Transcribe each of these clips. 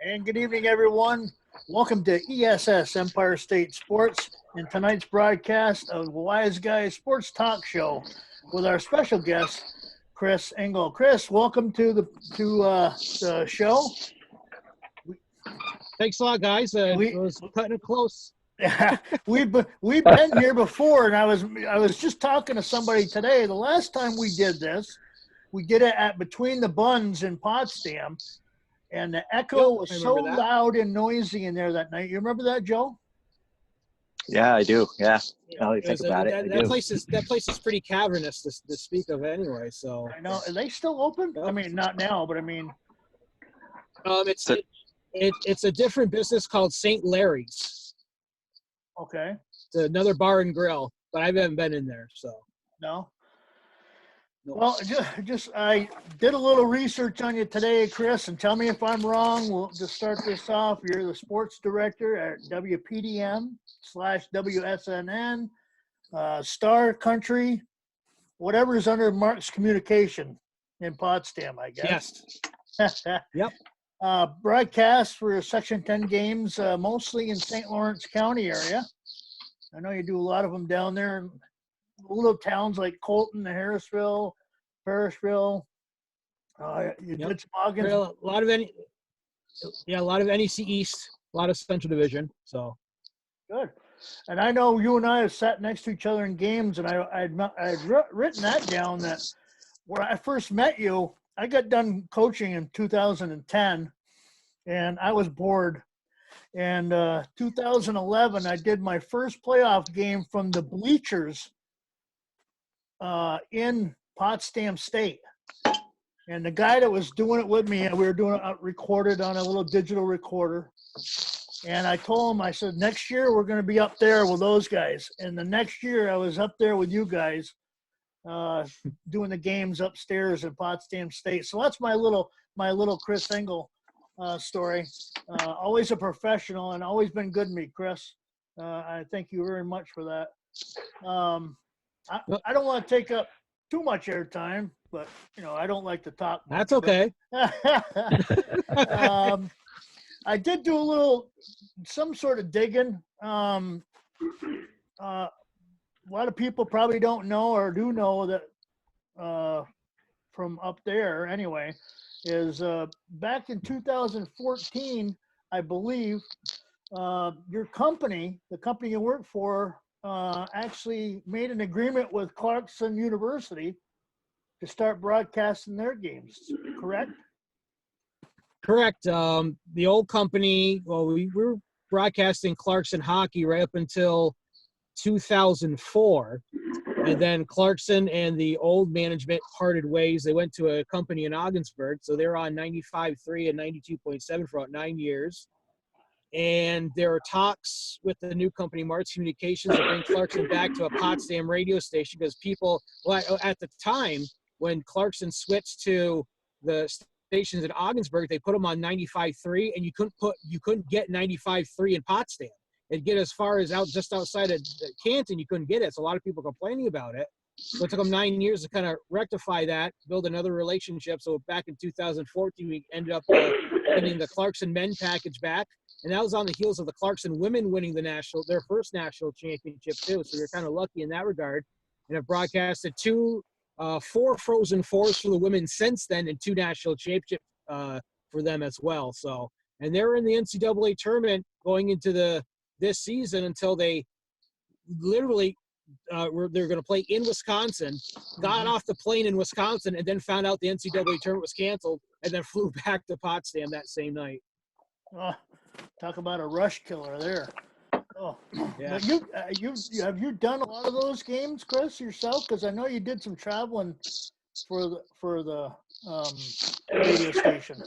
And good evening, everyone. Welcome to ESS Empire State Sports and tonight's broadcast of Wise Guys Sports Talk Show with our special guest, Chris Engel. Chris, welcome to the show. Thanks a lot, guys. It was cutting it close. Yeah, we've been here before, and I was just talking to somebody today. The last time we did this, we did it at Between the Buns in Potsdam. And the echo was so loud and noisy in there that night. You remember that, Joe? Yeah, I do. Yeah. Now that you think about it, that place is pretty cavernous to speak of anyway. So I know. Are they still open? Yep. I mean, not now, but I mean, it's a different business called St. Larry's. Okay. It's another bar and grill, but I haven't been in there, so no. Well, just I did a little research on you today, Chris, and tell me if I'm wrong. We'll just start this off. You're the sports director at WPDM/WSNN, Star Country, whatever is under Mark's Communication in Potsdam, I guess. Yes. Yep. Broadcast for Section 10 games, mostly in St. Lawrence County area. I know you do a lot of them down there. Little towns like Colton, Harrisville, Parrishville. You did some Ogden. A lot of NEC East, a lot of Central Division. So good. And I know you and I have sat next to each other in games, and I'd written that down that when I first met you, I got done coaching in 2010, and I was bored. And 2011, I did my first playoff game from the bleachers in Potsdam State, and the guy that was doing it with me, we were doing it recorded on a little digital recorder, and I told him, I said, next year we're going to be up there with those guys. And the next year I was up there with you guys doing the games upstairs in Potsdam State. So that's my little Chris Engel story. Always a professional and always been good to me, Chris. I thank you very much for that. I don't want to take up too much airtime, but, I don't like to talk much. That's okay. I did do some sort of digging. A lot of people probably don't know or do know that from up there anyway, is back in 2014, I believe, your company, the company you work for, actually made an agreement with Clarkson University to start broadcasting their games, correct? Correct. The old company, we were broadcasting Clarkson Hockey right up until 2004. And then Clarkson and the old management parted ways. They went to a company in Ogdensburg. So they were on 95.3 and 92.7 for about 9 years. And there are talks with the new company, Marks Communications, to bring Clarkson back to a Potsdam radio station because people, at the time when Clarkson switched to the stations in Ogdensburg, they put them on 95.3, and you couldn't get 95.3 in Potsdam. It'd get as far as just outside of Canton, you couldn't get it. So a lot of people complaining about it. So it took them 9 years to kind of rectify that, build another relationship. So back in 2014, we ended up getting the Clarkson men package back. And that was on the heels of the Clarkson women winning their first national championship too. So you're kind of lucky in that regard. And have broadcasted 4 Frozen Fours for the women since then, and 2 national championships for them as well. So, and they're in the NCAA tournament going into this season until they literally they're going to play in Wisconsin, got off the plane in Wisconsin, and then found out the NCAA tournament was canceled, and then flew back to Potsdam that same night. Talk about a rush killer there. Oh, yeah. Have you done a lot of those games, Chris, yourself? Because I know you did some traveling for the radio station.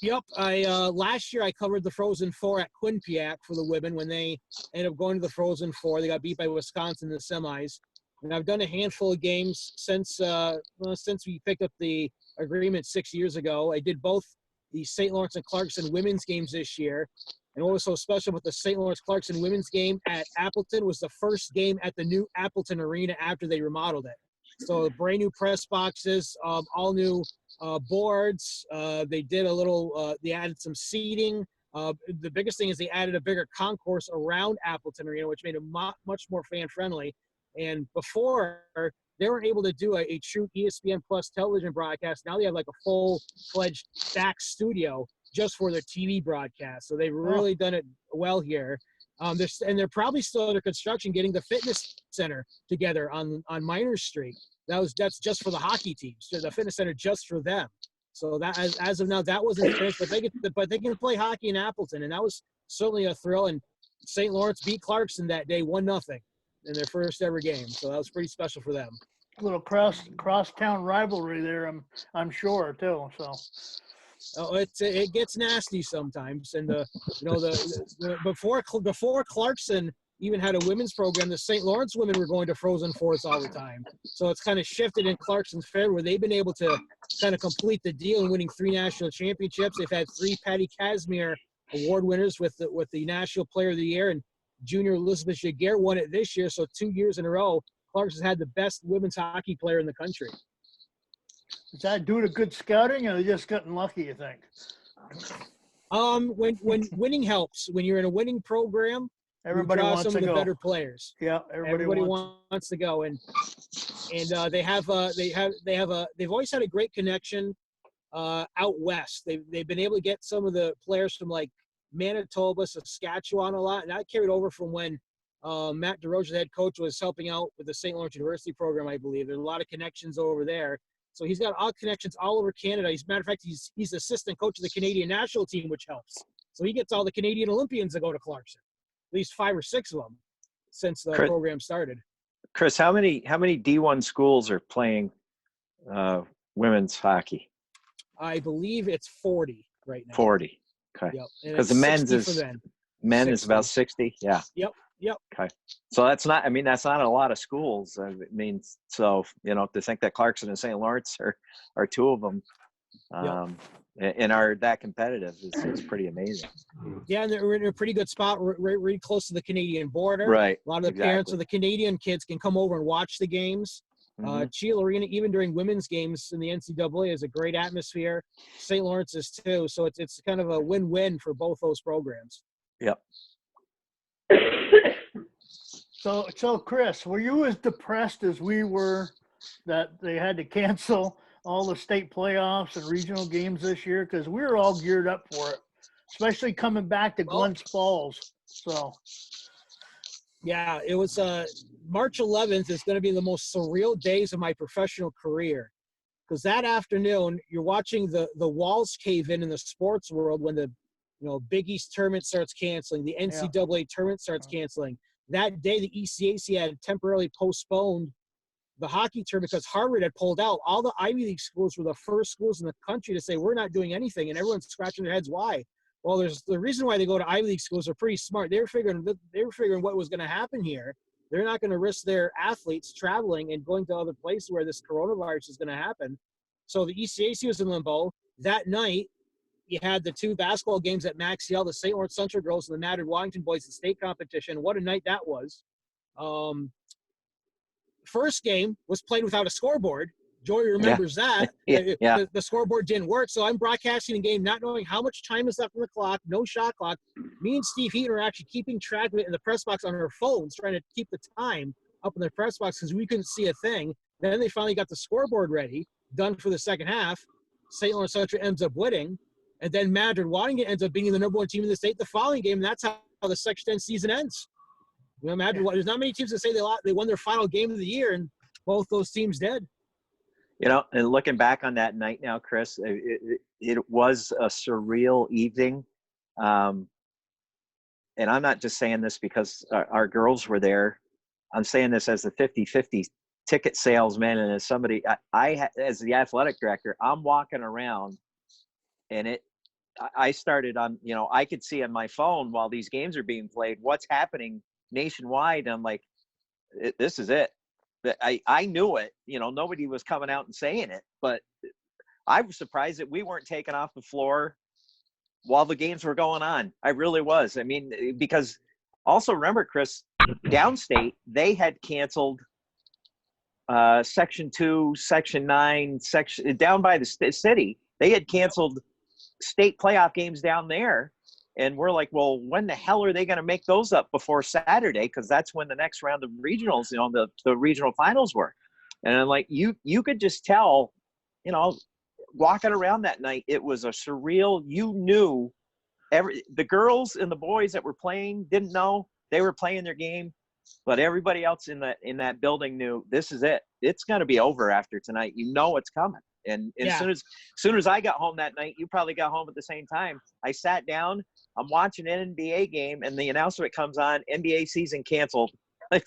Yep. Last year I covered the Frozen Four at Quinnipiac for the women when they ended up going to the Frozen Four. They got beat by Wisconsin in the semis. And I've done a handful of games since we picked up the agreement 6 years ago. I did both the St. Lawrence and Clarkson women's games this year. And what was so special with the St. Lawrence Clarkson women's game at Appleton was the first game at the new Appleton Arena after they remodeled it. So brand new press boxes, all new boards. They did a little. They added some seating. The biggest thing is they added a bigger concourse around Appleton Arena, which made it much more fan friendly. And before, they weren't able to do a true ESPN Plus television broadcast. Now they have like a full-fledged back studio just for their TV broadcast. So they've really done it well here. They're probably still under construction, getting the fitness center together on Minor Street. That's just for the hockey teams. The fitness center just for them. So that as of now, that wasn't finished, but they can play hockey in Appleton, and that was certainly a thrill. And St. Lawrence beat Clarkson that day 1-0 in their first ever game. So that was pretty special for them. Little cross-town rivalry there, I'm sure too. So. Oh, it gets nasty sometimes, and before Clarkson even had a women's program, the St. Lawrence women were going to Frozen Fours all the time. So it's kind of shifted in Clarkson's favor, where they've been able to kind of complete the deal in winning 3 national championships. They've had 3 Patty Kazmir award winners with the National Player of the Year, and junior Elizabeth Jaguar won it this year. So 2 years in a row, Clarkson's had the best women's hockey player in the country. Is that due to good scouting, or they just gotten lucky, you think? When winning helps, when you're in a winning program, everybody you draw wants some to of the go. better players. Yeah, everybody wants to go, and they've always had a great connection out west. They've been able to get some of the players from like Manitoba, Saskatchewan a lot, and that carried over from when Matt DeRoche, the head coach, was helping out with the St. Lawrence University program, I believe. There's a lot of connections over there. So he's got all connections all over Canada. As a matter of fact, he's assistant coach of the Canadian national team, which helps. So he gets all the Canadian Olympians that go to Clarkson, at least 5 or 6 of them since the program started. Chris, how many D1 schools are playing women's hockey? I believe it's 40 right now. 40. Okay. Yep. Because the men's is about 60. Yeah. Yep. Okay. So that's not a lot of schools. I mean, so, to think that Clarkson and St. Lawrence are 2 of them and are that competitive is pretty amazing. Yeah, and they're in a pretty good spot, really close to the Canadian border. Right. A lot of the parents of the Canadian kids can come over and watch the games. Cheel Arena, even during women's games in the NCAA, is a great atmosphere. St. Lawrence is too. So it's kind of a win-win for both those programs. Yep. So Chris, were you as depressed as we were that they had to cancel all the state playoffs and regional games this year? Because we were all geared up for it, especially coming back to Glens Falls. So. Yeah, it was March 11th is going to be the most surreal days of my professional career, because that afternoon you're watching the walls cave in the sports world when the Big East tournament starts canceling, the NCAA tournament starts canceling. That day, the ECAC had temporarily postponed the hockey tournament because Harvard had pulled out. All the Ivy League schools were the first schools in the country to say, we're not doing anything, and everyone's scratching their heads why. Well, there's the reason why they go to Ivy League schools are pretty smart. They were figuring what was going to happen here. They're not going to risk their athletes traveling and going to other places where this coronavirus is going to happen. So the ECAC was in limbo. That night, you had the 2 basketball games at Maxiel, the St. Lawrence Central girls and the Madrid Washington boys, the state competition. What a night that was. First game was played without a scoreboard. Joey remembers that. The scoreboard didn't work. So I'm broadcasting the game not knowing how much time is left on the clock, no shot clock. Me and Steve Heaton are actually keeping track of it in the press box on our phones, trying to keep the time up in the press box because we couldn't see a thing. Then they finally got the scoreboard ready, done for the second half. St. Lawrence Central ends up winning. And then Madrid Waddington ends up being the number 1 team in the state the following game. And that's how the Section 10 season ends. There's not many teams that say they won their final game of the year, and both those teams did. And looking back on that night now, Chris, it was a surreal evening. And I'm not just saying this because our girls were there. I'm saying this as the 50-50 ticket salesman and as somebody, I as the athletic director, I'm walking around and I started on, I could see on my phone while these games are being played, what's happening nationwide. I'm like, this is it. I knew it, nobody was coming out and saying it, but I was surprised that we weren't taken off the floor while the games were going on. I really was. I mean, because also remember, Chris, downstate, they had canceled Section 2, Section 9, section down by the city. They had canceled state playoff games down there. And we're like, well, when the hell are they going to make those up before Saturday? Because that's when the next round of regionals, the regional finals were. And I'm like, you could just tell, walking around that night, it was a surreal. You knew the girls and the boys that were playing didn't know they were playing their game, but everybody else in that building knew this is it. It's going to be over after tonight. It's coming. And as soon as I got home that night, you probably got home at the same time. I sat down. I'm watching an NBA game, and the announcement comes on: NBA season canceled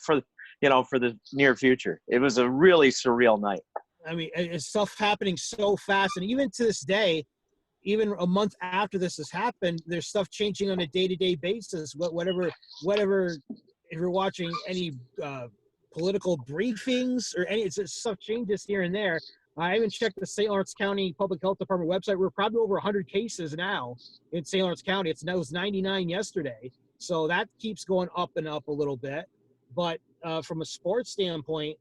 for the near future. It was a really surreal night. I mean, it's stuff happening so fast, and even to this day, even a month after this has happened, there's stuff changing on a day-to-day basis. Whatever. If you're watching any political briefings or it's stuff changes here and there. I even checked the St. Lawrence County Public Health Department website. We're probably over 100 cases now in St. Lawrence County. It was 99 yesterday. So that keeps going up and up a little bit. But from a sports standpoint,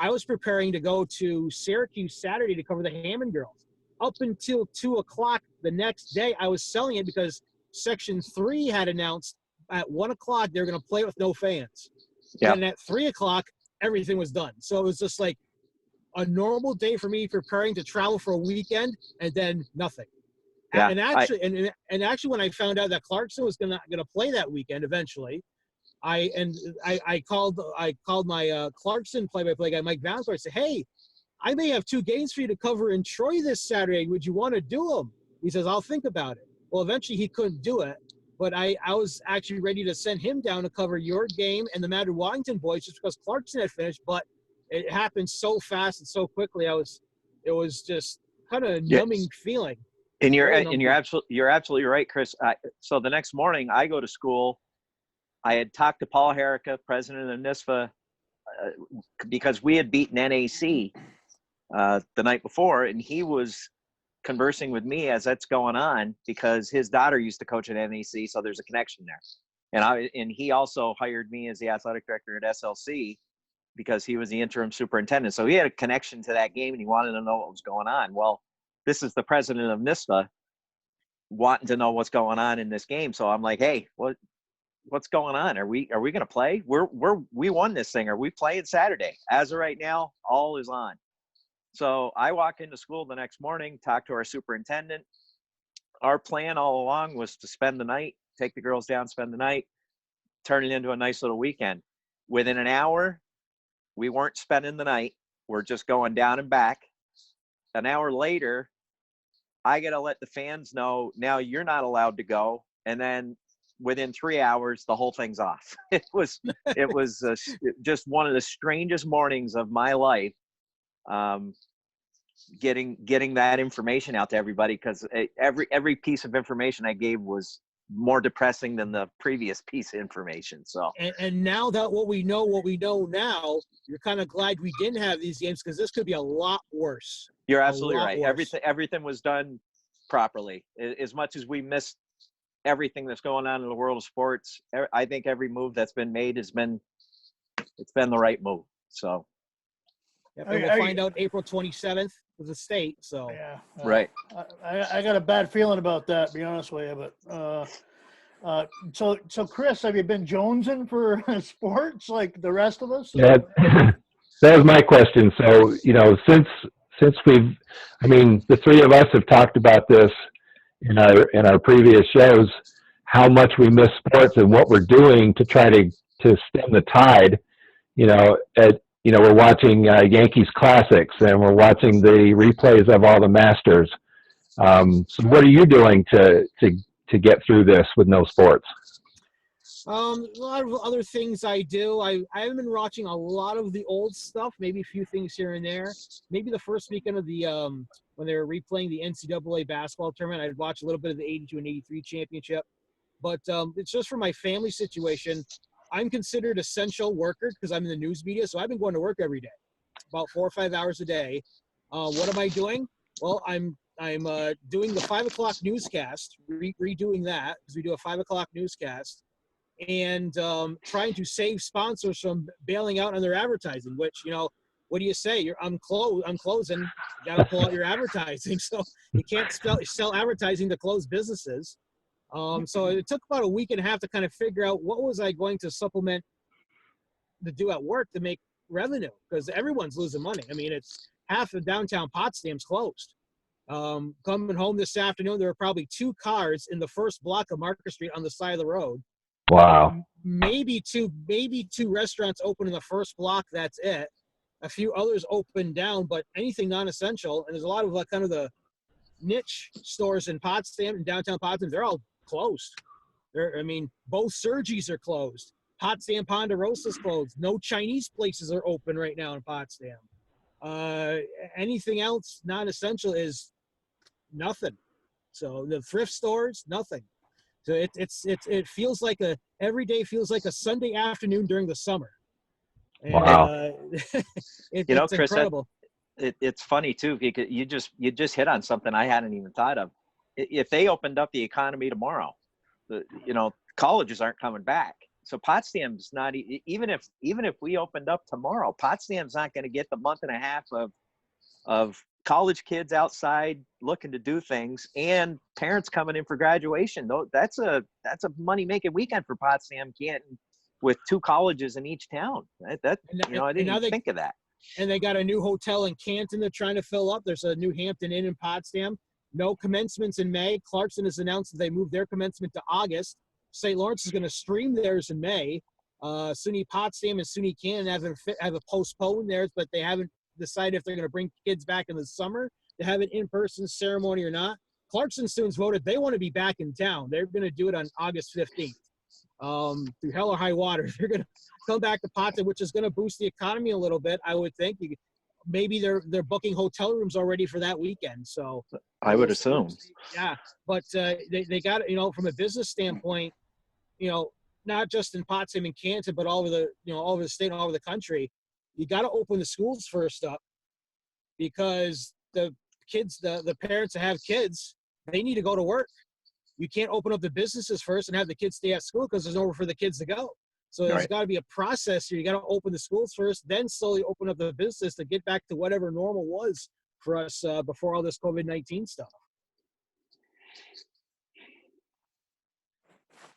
I was preparing to go to Syracuse Saturday to cover the Hammond girls. Up until 2 o'clock the next day, I was selling it because Section 3 had announced at 1 o'clock they're going to play with no fans. Yep. And at 3 o'clock, everything was done. So it was just like a normal day for me preparing to travel for a weekend, and then nothing. Yeah, and actually, when I found out that Clarkson was gonna play that weekend eventually, I called my Clarkson play-by-play guy Mike Valentine. I said, "Hey, I may have 2 games for you to cover in Troy this Saturday. Would you want to do them?" He says, "I'll think about it." Well, eventually he couldn't do it, but I was actually ready to send him down to cover your game and the Madrid Washington boys just because Clarkson had finished, but it happened so fast and so quickly. It was just kind of numbing feeling. And you're absolutely right, Chris. So the next morning I go to school. I had talked to Paul Herrica, president of NISFA, because we had beaten NAC the night before, and he was conversing with me as that's going on because his daughter used to coach at NAC, so there's a connection there. And he also hired me as the athletic director at SLC because he was the interim superintendent. So he had a connection to that game and he wanted to know what was going on. Well, this is the president of NISFA wanting to know what's going on in this game. So I'm like, hey, what's going on? Are we going to play? We won this thing. Are we playing Saturday? As of right now, all is on. So I walk into school the next morning, talk to our superintendent. Our plan all along was to spend the night, take the girls down, spend the night, turn it into a nice little weekend. Within an hour, we weren't spending the night. We're just going down and back. An hour later, I got to let the fans know, now you're not allowed to go. And then within 3 hours, the whole thing's off. It was just one of the strangest mornings of my life, getting that information out to everybody, because every piece of information I gave was more depressing than the previous piece of information. So and now that what we know now, you're kind of glad we didn't have these games, because this could be a lot worse. You're absolutely right. Everything was done properly. As much as we missed everything that's going on in the world of sports, I think every move that's been made it's been the right move. So we'll find out April 27th with the state. So yeah, right. I got a bad feeling about that, to be honest with you. But so Chris, have you been jonesing for sports like the rest of us? Yeah, that was my question. So since the three of us have talked about this in our previous shows, how much we miss sports and what we're doing to try to stem the tide. We're watching Yankees classics, and we're watching the replays of all the Masters. So what are you doing to get through this with no sports? A lot of other things I do. I haven't been watching a lot of the old stuff, maybe a few things here and there. Maybe the first weekend of the when they were replaying the NCAA basketball tournament, I'd watch a little bit of the 82 and 83 championship. But it's just for my family situation. I'm considered essential worker because I'm in the news media, so I've been going to work every day, about 4 or 5 hours a day. What am I doing? Well, I'm doing the 5 o'clock newscast, redoing that because we do a 5 o'clock newscast, and trying to save sponsors from bailing out on their advertising, which, what do you say? I'm closing. You got to pull out your advertising. So you can't sell advertising to closed businesses. So it took about a week and a half to kind of figure out what was I going to supplement to do at work to make revenue, because everyone's losing money. I mean, it's half of downtown Potsdam's closed. Coming home this afternoon, there were probably 2 cars in the first block of Market Street on the side of the road. Wow. Maybe two restaurants open in the first block. That's it. A few others open down, but anything non-essential. And there's a lot of kind of the niche stores in Potsdam and downtown Potsdam. They're all closed. Both Sergi's are closed. Potsdam Ponderosa's closed. No Chinese places are open right now in Potsdam. Anything else non-essential is nothing. So the thrift stores, nothing. So it feels like every day feels like a Sunday afternoon during the summer. And, wow. It's Chris, incredible. It's funny too, because you just hit on something I hadn't even thought of. If they opened up the economy tomorrow, colleges aren't coming back. So Potsdam's not, even if we opened up tomorrow, Potsdam's not going to get the month and a half of college kids outside looking to do things and parents coming in for graduation. Though that's a money making weekend for Potsdam, Canton, with 2 colleges in each town. I didn't even think of that. And they got a new hotel in Canton they're trying to fill up. There's a new Hampton Inn in Potsdam. No commencements in May. Clarkson has announced that they moved their commencement to August. St. Lawrence is going to stream theirs in May. SUNY Potsdam and SUNY Canton have postponed theirs, but they haven't decided if they're going to bring kids back in the summer to have an in-person ceremony or not. Clarkson students voted they want to be back in town. They're going to do it on August 15th. Through hell or high water, they're going to come back to Potsdam, which is going to boost the economy a little bit, I would think. Maybe they're booking hotel rooms already for that weekend. So I would assume. Yeah, but they got from a business standpoint, not just in Potsdam and Canton, but all over the state and all over the country. You got to open the schools first up, because the kids, the parents that have kids, they need to go to work. You can't open up the businesses first and have the kids stay at school because there's nowhere for the kids to go. So there's got to be a process here. You got to open the schools first, then slowly open up the business to get back to whatever normal was for us before all this COVID-19 stuff.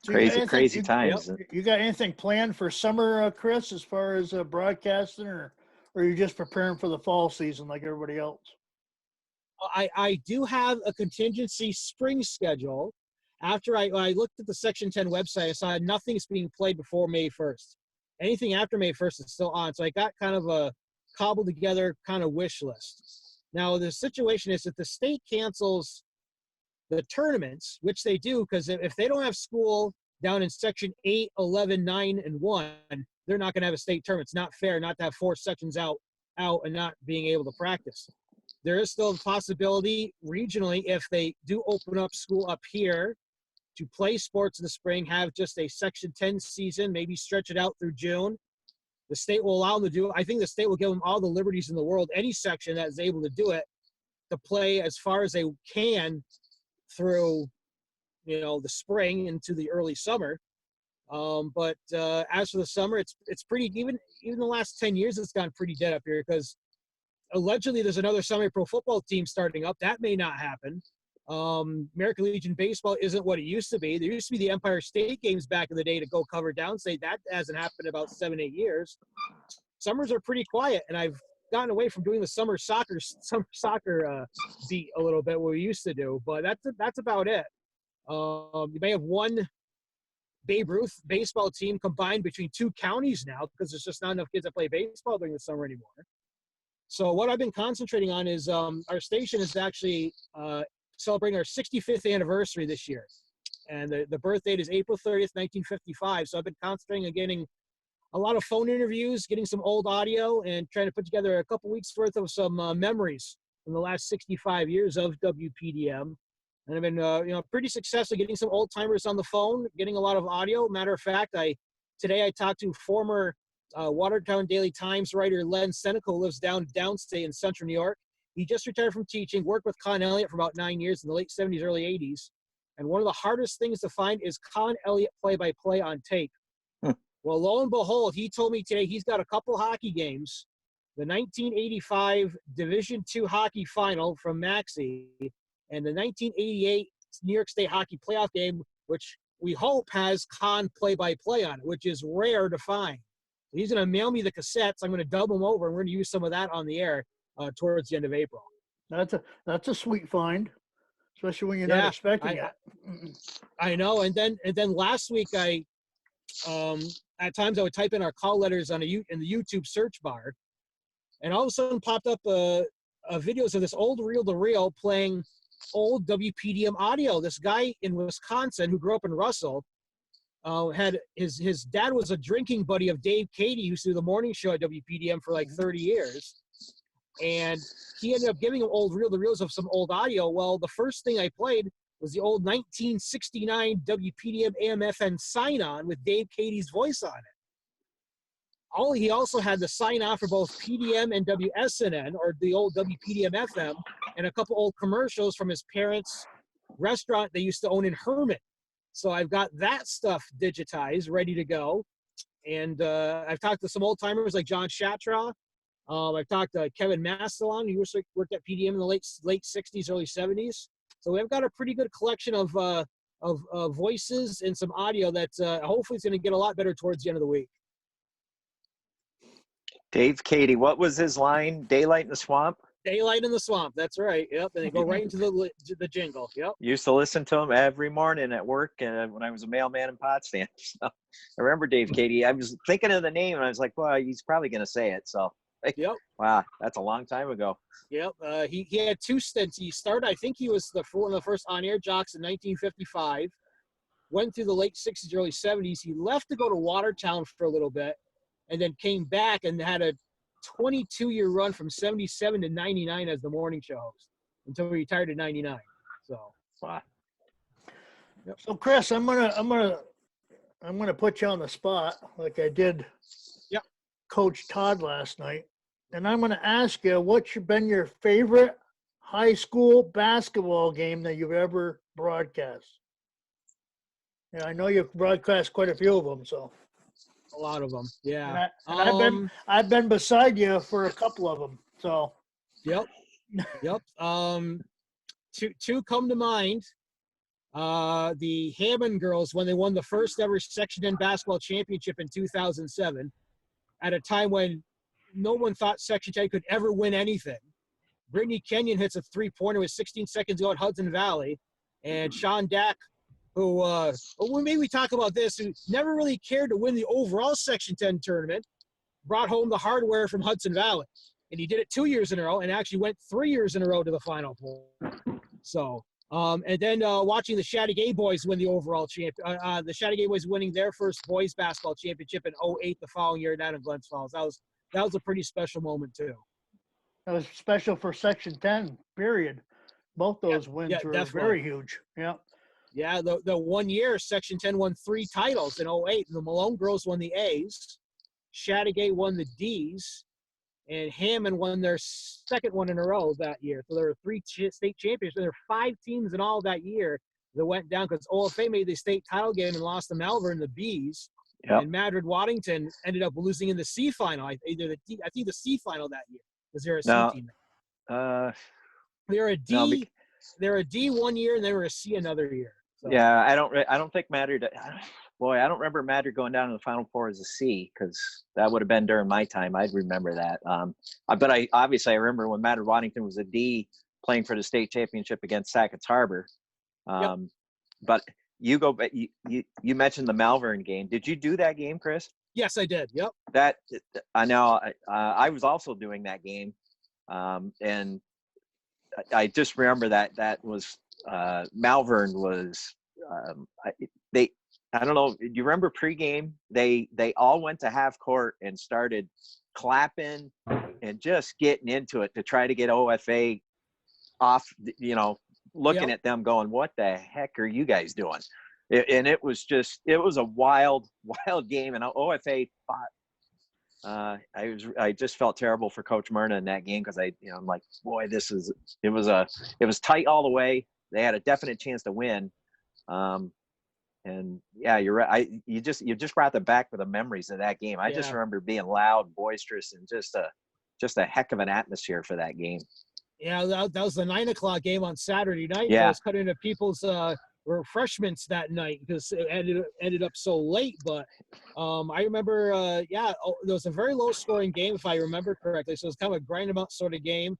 So Crazy times. You got anything planned for summer, Chris, as far as broadcasting, or are you just preparing for the fall season like everybody else? I do have a contingency spring schedule. After I looked at the Section 10 website, I saw nothing's being played before May 1st. Anything after May 1st is still on. So I got kind of a cobbled together kind of wish list. Now, the situation is that the state cancels the tournaments, which they do, because if they don't have school down in Section 8, 11, 9, and 1, they're not going to have a state tournament. It's not fair not to have 4 sections out and not being able to practice. There is still a possibility regionally, if they do open up school up here, to play sports in the spring, have just a Section 10 season, maybe stretch it out through June. The state will allow them to do it. I think the state will give them all the liberties in the world, any section that is able to do it, to play as far as they can through, the spring into the early summer. But as for the summer, it's pretty, even the last 10 years, it's gone pretty dead up here, because allegedly there's another semi-pro football team starting up. That may not happen. American Legion baseball isn't what it used to be. There used to be the Empire State Games back in the day to go cover downstate. That hasn't happened in about 7-8 years. Summers are pretty quiet, and I've gotten away from doing the summer soccer beat a little bit, what we used to do. But that's about it. You may have one Babe Ruth baseball team combined between 2 counties now, because there's just not enough kids that play baseball during the summer anymore. So what I've been concentrating on is our station is actually celebrating our 65th anniversary this year. And the birth date is April 30th, 1955. So I've been concentrating on getting a lot of phone interviews, getting some old audio, and trying to put together a couple weeks worth of some memories from the last 65 years of WPDM. And I've been, pretty successful getting some old timers on the phone, getting a lot of audio. Matter of fact, today I talked to former Watertown Daily Times writer Len Seneca, who lives downstate in central New York. He just retired from teaching, worked with Con Elliott for about 9 years in the late 70s, early 80s. And one of the hardest things to find is Con Elliott play-by-play on tape. Well, lo and behold, he told me today he's got a couple hockey games the 1985 Division II hockey final from Maxey and the 1988 New York State hockey playoff game, which we hope has Con play-by-play on it, which is rare to find. He's going to mail me the cassettes. I'm going to dub them over, and we're going to use some of that on the air towards the end of April. That's a sweet find, especially when you're not expecting it. I know. And then last week at times I would type in our call letters in the YouTube search bar, and all of a sudden popped up videos of this old reel-to-reel playing old WPDM audio. This guy in Wisconsin who grew up in Russell had his dad was a drinking buddy of Dave Cady, who used to do the morning show at WPDM for like 30 years. And he ended up giving him old reel-to-reels of some old audio. Well, the first thing I played was the old 1969 WPDM AM/FM sign-on with Dave Cady's voice on it. He also had the sign-on for both PDM and WSNN, or the old WPDM FM, and a couple old commercials from his parents' restaurant they used to own in Hermit. So I've got that stuff digitized, ready to go. And I've talked to some old-timers like John Shatraw. I've talked to Kevin Mastelon, who worked at PDM in the late 60s, early 70s. So we've got a pretty good collection of voices and some audio that hopefully is going to get a lot better towards the end of the week. Dave Cady, what was his line? Daylight in the swamp? Daylight in the swamp. That's right. Yep. And they go right into the jingle. Yep. Used to listen to him every morning at work when I was a mailman in Potsdam. So I remember Dave Cady. I was thinking of the name, and I was like, well, he's probably going to say it. So, yep. Wow, that's a long time ago. Yep. He had two stints. He started, I think he was one of the first on-air jocks in 1955. Went through the late 60s, early 70s. He left to go to Watertown for a little bit, and then came back and had a 22-year run from 77 to 99 as the morning show host until he retired in 99. So, wow. Yep. So Chris, I'm gonna put you on the spot like I did. Yep. Coach Todd last night, and I'm gonna ask you what's been your favorite high school basketball game that you've ever broadcast. Yeah, I know you've broadcast quite a few of them, so. A lot of them, yeah. I've been beside you for a couple of them, so. Yep. Two come to mind. The Hammond girls, when they won the first ever Section 10 basketball championship in 2007, at a time when no one thought Section 10 could ever win anything. Brittany Kenyon hits a three-pointer with 16 seconds to go at Hudson Valley, and Sean Dack, who maybe we talk about this, who never really cared to win the overall Section 10 tournament, brought home the hardware from Hudson Valley. And he did it 2 years in a row and actually went 3 years in a row to the Final Four. So, and then watching the Chateauguay boys win the overall the Chateauguay boys winning their first boys basketball championship in 2008 the following year down in Glens Falls. That was a pretty special moment too. That was special for Section 10, period. Both those wins were definitely very huge. Yeah. Yeah, the 1 year Section 10 won 3 titles in 2008. The Malone girls won the A's, Chateauguay won the D's, and Hammond won their second one in a row that year. So there were 3 state champions. There were 5 teams in all that year that went down because OFA made the state title game and lost to Malvern, the B's. Yep. And Madrid Waddington ended up losing in the C final. I think the C final that year because they're a C team. They're a D. No, they're a D 1 year and they were a C another year. So. Yeah, I don't think Madrid. Boy, I don't remember Madrid going down to the Final Four as a C because that would have been during my time. I'd remember that. But I remember when Madrid Waddington was a D playing for the state championship against Sackett's Harbor. Yep. But you mentioned the Malvern game. Did you do that game, Chris? Yes, I did. Yep. That I know. I was also doing that game, and I just remember that was Malvern was I don't know. Do you remember pregame? They all went to half court and started clapping and just getting into it to try to get OFA off. Looking at them, going, "What the heck are you guys doing?" And it was a wild game. And OFA fought. I just felt terrible for Coach Myrna in that game because I'm like, boy, it was tight all the way. They had a definite chance to win. And yeah, you're right. You just brought them back with the memories of that game. I just remember being loud, boisterous, and just a heck of an atmosphere for that game. Yeah, that was the 9:00 game on Saturday night. Yeah. I was cutting into people's refreshments that night because it ended up so late. But I remember, there was a very low scoring game if I remember correctly. So it was kind of a grind 'em out sort of game.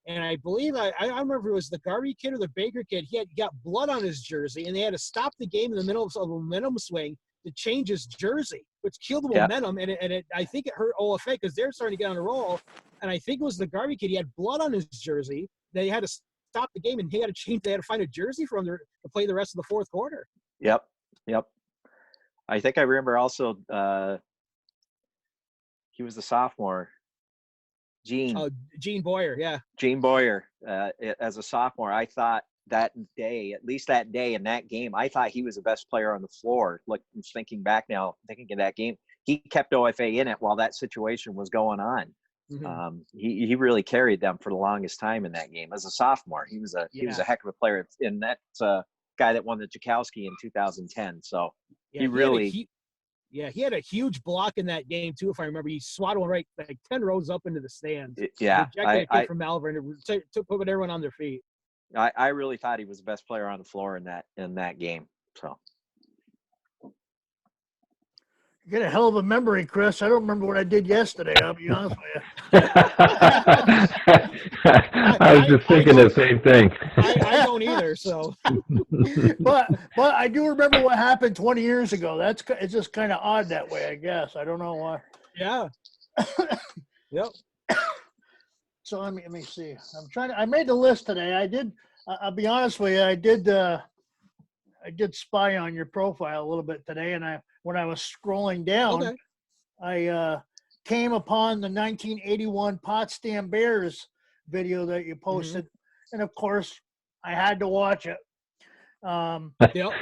And I believe I remember it was the Garvey kid or the Baker kid. He got blood on his jersey, and they had to stop the game in the middle of a momentum swing to change his jersey, which killed the momentum. And I think it hurt OFA because they're starting to get on a roll. And I think it was the Garvey kid. He had blood on his jersey. They had to stop the game, and he had to change. They had to find a jersey for him to play the rest of the fourth quarter. Yep. I think I remember also he was the sophomore. Gene Boyer, yeah. Gene Boyer, as a sophomore, I thought at least that day in that game, I thought he was the best player on the floor. Like, thinking back now, thinking of that game, he kept OFA in it while that situation was going on. Mm-hmm. He really carried them for the longest time in that game as a sophomore. He was a heck of a player, and that's a guy that won the Jakowski in 2010. So he had a huge block in that game too. If I remember, he swatted one right like 10 rows up into the stands. Yeah, rejected a kick from Malvern and put everyone on their feet. I really thought he was the best player on the floor in that game. So. You get a hell of a memory, Chris. I don't remember what I did yesterday. I'll be honest with you. I was just thinking the same thing. I don't either. So, but I do remember what happened 20 years ago. It's just kind of odd that way, I guess. I don't know why. Yeah. Yep. So let me see. I made the list today. I'll be honest with you. I did spy on your profile a little bit today, and when I was scrolling down, I came upon the 1981 Potsdam Bears video that you posted, and of course, I had to watch it. Yep.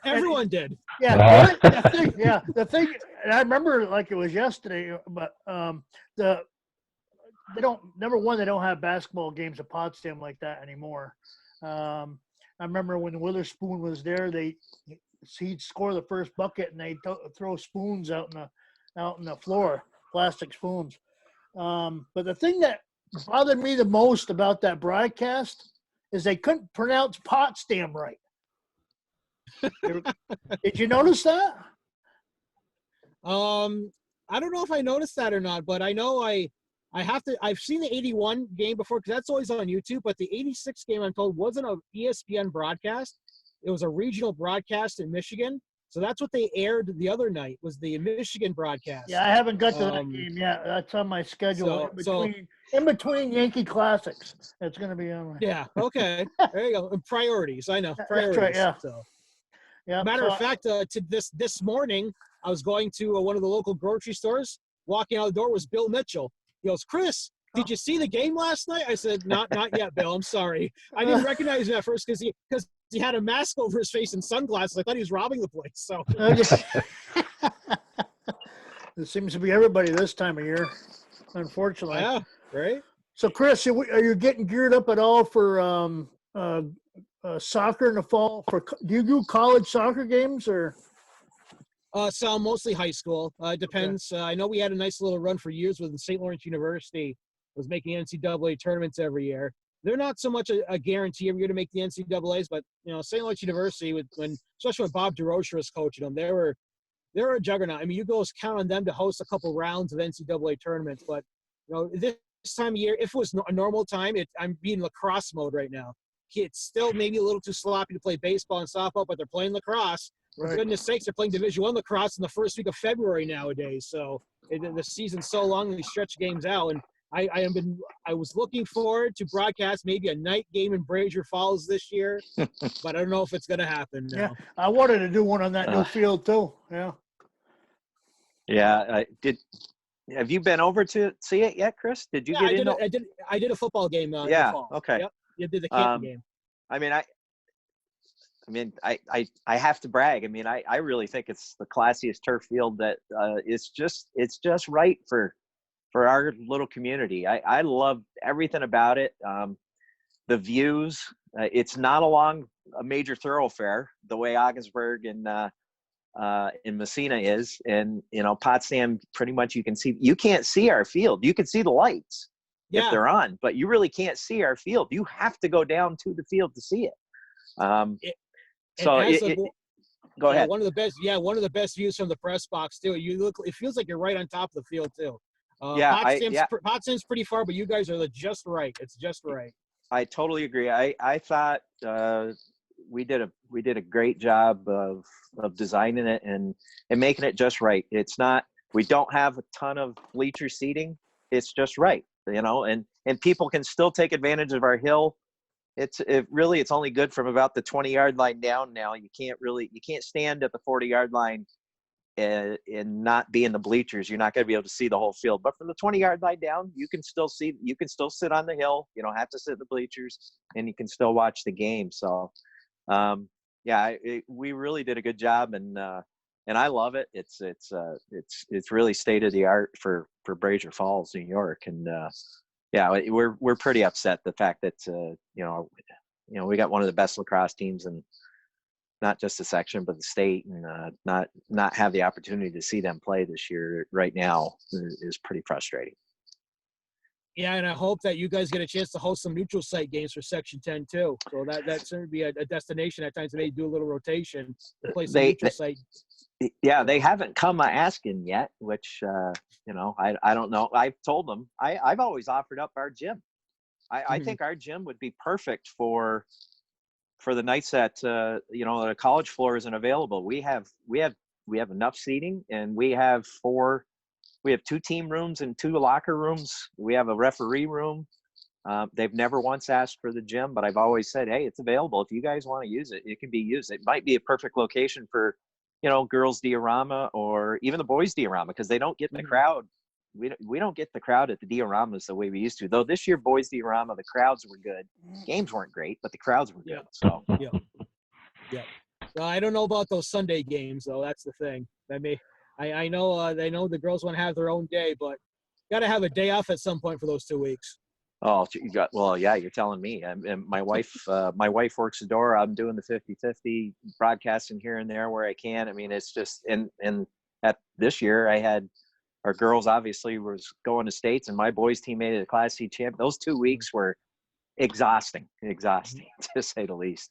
Everyone did. Yeah. The thing, and I remember like it was yesterday, but they don't have basketball games at Potsdam like that anymore. I remember when Witherspoon was there, he'd score the first bucket and they'd throw spoons out in the floor, plastic spoons. But the thing that bothered me the most about that broadcast is they couldn't pronounce Potsdam right. Did you notice that? I don't know if I noticed that or not, but I know I've seen the 81 game before because that's always on YouTube, but the 86 game I'm told wasn't an ESPN broadcast. It was a regional broadcast in Michigan. So that's what they aired the other night was the Michigan broadcast. Yeah, I haven't got to that game yet. That's on my schedule in between Yankee Classics. It's going to be on. Yeah, okay. There you go. And priorities, I know. Priorities. That's right, yeah. So. Matter of fact, to this morning, I was going to one of the local grocery stores. Walking out the door was Bill Mitchell. He goes, "Chris, did you see the game last night?" I said, "Not yet, Bill. I'm sorry. I didn't recognize him at first because he had a mask over his face and sunglasses. I thought he was robbing the place." So it seems to be everybody this time of year, unfortunately. Yeah, right. So, Chris, are you getting geared up at all for soccer in the fall? Do you do college soccer games or? So mostly high school. It depends. Okay. I know we had a nice little run for years with St. Lawrence University was making NCAA tournaments every year. They're not so much a guarantee every year to make the NCAAs, but St. Lawrence University, especially when Bob DeRocher was coaching them, they were a juggernaut. I mean, you go count on them to host a couple rounds of NCAA tournaments, but this time of year, if it was a normal time, I'm being lacrosse mode right now. It's still maybe a little too sloppy to play baseball and softball, but they're playing lacrosse. Right. For goodness sakes, they're playing Division I lacrosse in the first week of February nowadays. So the season's so long, they stretch games out. And I was looking forward to broadcast maybe a night game in Brazier Falls this year, but I don't know if it's going to happen now. Yeah, I wanted to do one on that new field too. Yeah. Yeah, have you been over to see it yet, Chris? Did you get in? I did a football game. In the fall. Okay. Yep. You did the Canton game. I have to brag. I mean, I really think it's the classiest turf field that it's just right for our little community. I love everything about it. The views. It's not along a major thoroughfare the way Ogdensburg and in Messina is. And, Potsdam, pretty much you can't see our field. You can see the lights if they're on, but you really can't see our field. You have to go down to the field to see it. Go ahead. One of the best views from the press box too. It feels like you're right on top of the field too. Potsdam's pretty far, but you guys are just right. It's just right. I totally agree. I thought we did a great job of designing it and making it just right. It's not, we don't have a ton of bleacher seating. It's just right, and people can still take advantage of our hill. It's only good from about the 20-yard line down now. You can't stand at the 40-yard line and not be in the bleachers. You're not going to be able to see the whole field. But from the 20-yard line down, you can still sit on the hill. You don't have to sit in the bleachers, and you can still watch the game. So, we really did a good job, and I love it. It's really state of the art for Brazier Falls, New York, and we're pretty upset the fact that we got one of the best lacrosse teams in not just the section but the state, and not have the opportunity to see them play this year right now is pretty frustrating. Yeah, and I hope that you guys get a chance to host some neutral site games for Section 10 too. So that certainly be a destination at times. Maybe do a little rotation to play some neutral site. Yeah, they haven't come asking yet, which I don't know. I've told them I've always offered up our gym. I think our gym would be perfect for the nights that the college floor isn't available. We have enough seating, and we have 2 team rooms and 2 locker rooms. We have a referee room. They've never once asked for the gym, but I've always said, hey, it's available. If you guys want to use it, it can be used. It might be a perfect location for girls diorama or even the boys diorama, because they don't get the crowd. We don't get the crowd at the dioramas the way we used to. Though this year boys diorama, the crowds were good. Games weren't great, but the crowds were good. So yeah. Well, I don't know about those Sunday games though. That's the thing. I know they know the girls want to have their own day, but got to have a day off at some point for those 2 weeks. Oh, you're telling me. And my wife works the door. I'm doing the 50-50 broadcasting here and there where I can. I mean, it's just, and at this year I had, our girls obviously was going to states, and my boys team made it a Class C champ. Those 2 weeks were exhausting to say the least.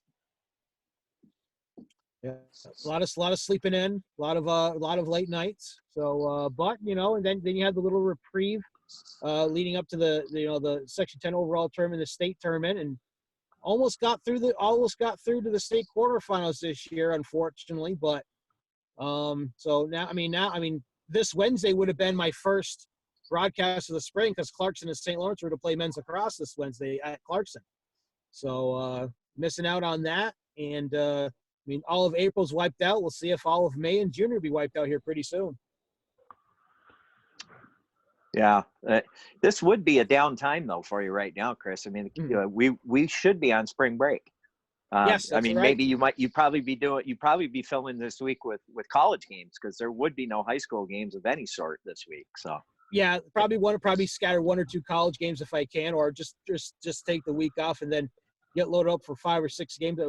Yeah, a lot of sleeping in, a lot of late nights. So, but and then you had the little reprieve leading up to the Section 10 overall tournament, the state tournament, and almost got through to the state quarterfinals this year, unfortunately. But so now this Wednesday would have been my first broadcast of the spring, because Clarkson and St. Lawrence were to play men's lacrosse this Wednesday at Clarkson. So missing out on that, and all of April's wiped out. We'll see if all of May and June will be wiped out here pretty soon. Yeah, this would be a downtime though for you right now, Chris. I mean, we should be on spring break. Yes, that's right. Maybe you'd probably be filming this week with college games, because there would be no high school games of any sort this week. So yeah, probably scatter 1 or 2 college games if I can, or just take the week off and then get loaded up for 5 or 6 games.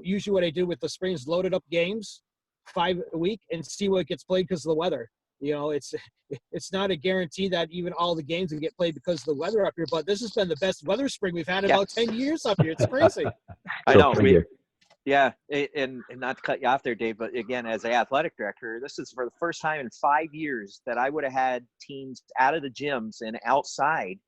Usually what I do with the spring is loaded up games 5 a week and see what gets played because of the weather. It's not a guarantee that even all the games will get played because of the weather up here, but this has been the best weather spring we've had in about 10 years up here. It's crazy. I know. And not to cut you off there, Dave, but again, as an athletic director, this is for the first time in 5 years that I would have had teams out of the gyms and outside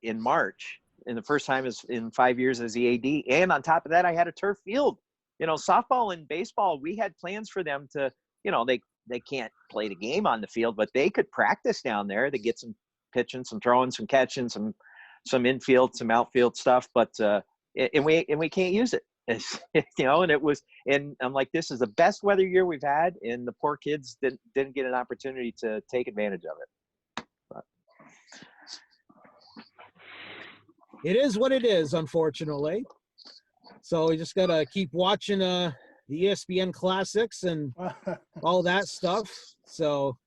in March. And the first time is in 5 years as the AD. And on top of that, I had a turf field. Softball and baseball, we had plans for them to, they can't play the game on the field, but they could practice down there to get some pitching, some throwing, some catching, some infield, some outfield stuff. But and we can't use it. And I'm like, this is the best weather year we've had, and the poor kids didn't get an opportunity to take advantage of it. But it is what it is, unfortunately. So we just gotta keep watching the ESPN Classics and all that stuff. So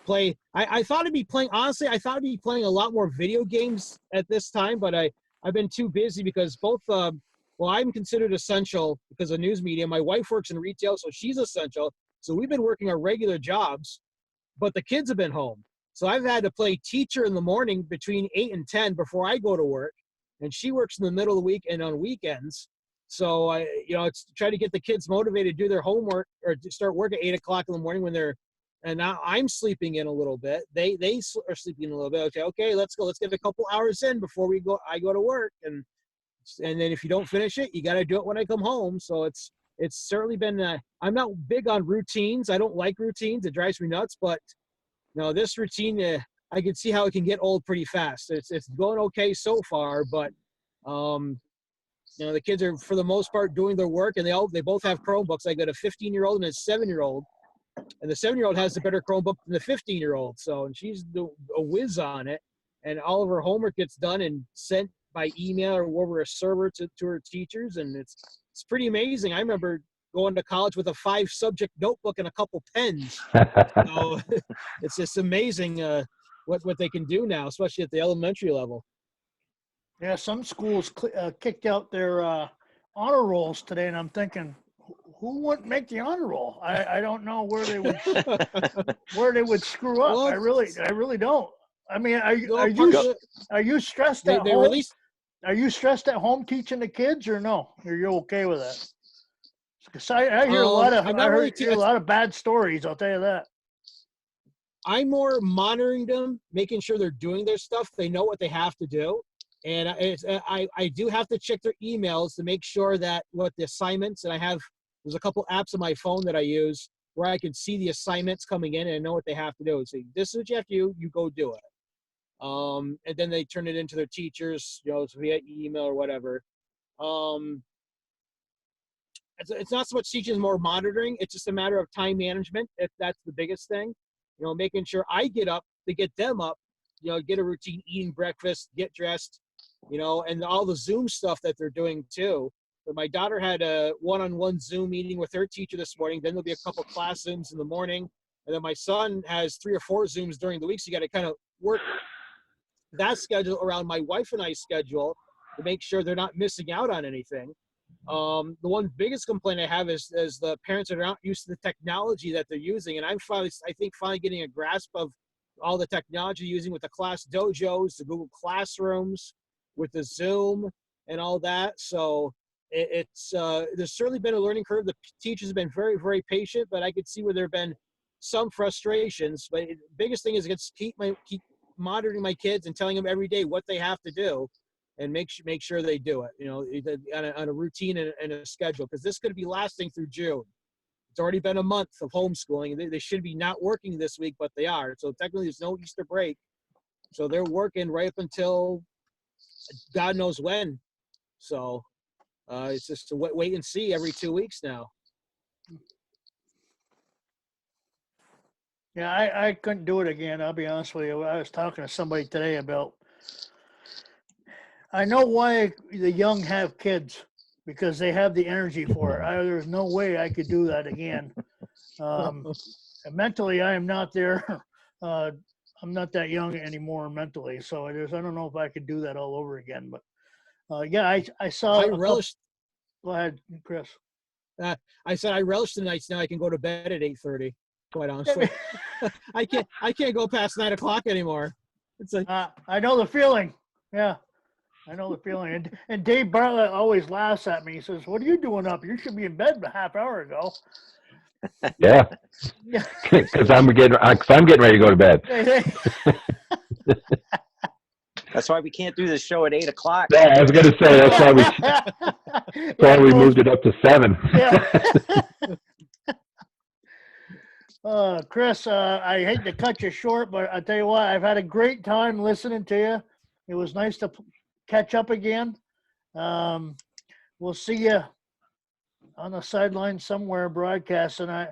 I thought I'd be playing, honestly, I thought I'd be playing a lot more video games at this time, but I've been too busy because both well, I'm considered essential because of news media. My wife works in retail, so she's essential. So we've been working our regular jobs, but the kids have been home. So I've had to play teacher in the morning between 8 and 10 before I go to work. And she works in the middle of the week and on weekends. So it's try to get the kids motivated to do their homework or to start work at 8 o'clock in the morning when they're, and now I'm sleeping in a little bit. They are sleeping in a little bit. Okay, let's go. Let's get a couple hours in before I go to work. And then if you don't finish it, you got to do it when I come home. So it's certainly been, I'm not big on routines. I don't like routines. It drives me nuts, but this routine, I can see how it can get old pretty fast. It's going okay so far, but the kids are for the most part doing their work, and they both have Chromebooks. I got a 15-year-old and a 7-year-old, and the 7-year-old has a better Chromebook than the 15-year-old. So, and she's a whiz on it, and all of her homework gets done and sent by email or over a server to her teachers, and it's pretty amazing. I remember going to college with a 5-subject notebook and a couple pens. So it's just amazing what they can do now, especially at the elementary level. Yeah, some schools kicked out their honor rolls today, and I'm thinking, who wouldn't make the honor roll? I don't know where they would screw up. Well, I really don't. I mean, are you stressed at they home? released. Are you stressed at home teaching the kids, or no? Are you okay with that? Because I hear a lot of a lot of bad stories. I'll tell you that. I'm more monitoring them, making sure they're doing their stuff. They know what they have to do, and I do have to check their emails to make sure that what the assignments. And there's a couple apps on my phone that I use where I can see the assignments coming in and I know what they have to do. So this is what you have to do. You go do it. And then they turn it into their teachers, via email or whatever. It's not so much teaching, more monitoring. It's just a matter of time management. If that's the biggest thing, making sure I get up to get them up, get a routine, eating breakfast, get dressed, and all the Zoom stuff that they're doing too. But my daughter had a one-on-one Zoom meeting with her teacher this morning. Then there'll be a couple class Zooms in the morning. And then my son has 3 or 4 Zooms during the week. So you got to kind of work that schedule around my wife and I's schedule to make sure they're not missing out on anything. The one biggest complaint I have is the parents that are not used to the technology that they're using. And I'm finally getting a grasp of all the technology using with the class dojos, the Google Classrooms, with the Zoom and all that. So it's there's certainly been a learning curve. The teachers have been very, very patient, but I could see where there have been some frustrations. But the biggest thing is keep monitoring my kids and telling them every day what they have to do, and make sure they do it, on a routine and a schedule, because this could be lasting through June. It's already been a month of homeschooling. They should be not working this week, but they are. So technically there's no Easter break. So they're working right up until God knows when. So it's just to wait and see every 2 weeks now. Yeah, I couldn't do it again. I'll be honest with you. I was talking to somebody today about, I know why the young have kids, because they have the energy for it. There's no way I could do that again. Mentally, I am not there. I'm not that young anymore mentally. So I don't know if I could do that all over again. But yeah, I saw. I relished. Go ahead, Chris. I said I relish the nights now. I can go to bed at 8:30. Quite honestly, I can't go past 9 o'clock anymore. It's like I know the feeling. Yeah, I know the feeling. And Dave Bartlett always laughs at me. He says, "What are you doing up? You should be in bed a half hour ago." Yeah, because I'm getting ready to go to bed. That's why we can't do this show at 8 o'clock. Yeah, I was going to say that's why we moved it up to 7. Yeah. Chris, I hate to cut you short, but I tell you what, I've had a great time listening to you. It was nice to catch up again. We'll see you on the sideline somewhere broadcasting. I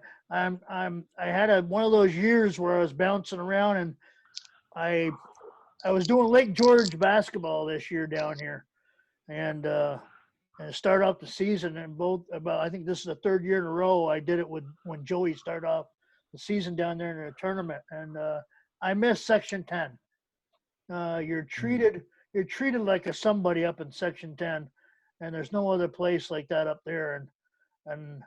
had one of those years where I was bouncing around, and I was doing Lake George basketball this year down here, and start off the season, and I think this is the 3rd year in a row I did it when Joey started off the season down there in a tournament, and I missed Section 10. You're treated like a somebody up in Section 10. and there's no other place like that up there. And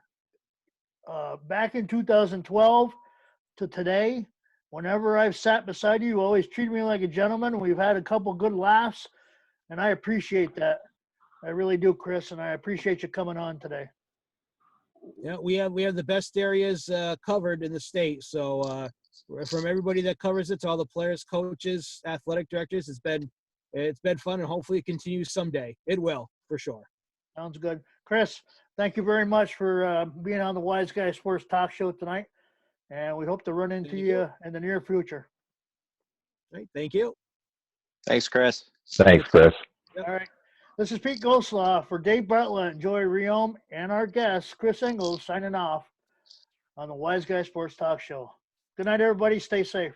back in 2012 to today, whenever I've sat beside you, you always treated me like a gentleman. We've had a couple good laughs, and I appreciate that. I really do, Chris, and I appreciate you coming on today. Yeah, we have the best areas covered in the state. So from everybody that covers it to all the players, coaches, athletic directors, it's been fun, and hopefully it continues someday. It will, for sure. Sounds good. Chris, thank you very much for being on the Wise Guy Sports Talk Show tonight, and we hope to run into you in the near future. Right, thank you. Thanks, Chris. Thanks, Chris. Yep. All right. This is Pete Goslaw for Dave Bartlett, Joey Riom, and our guest, Chris Engel, signing off on the Wise Guy Sports Talk Show. Good night, everybody. Stay safe.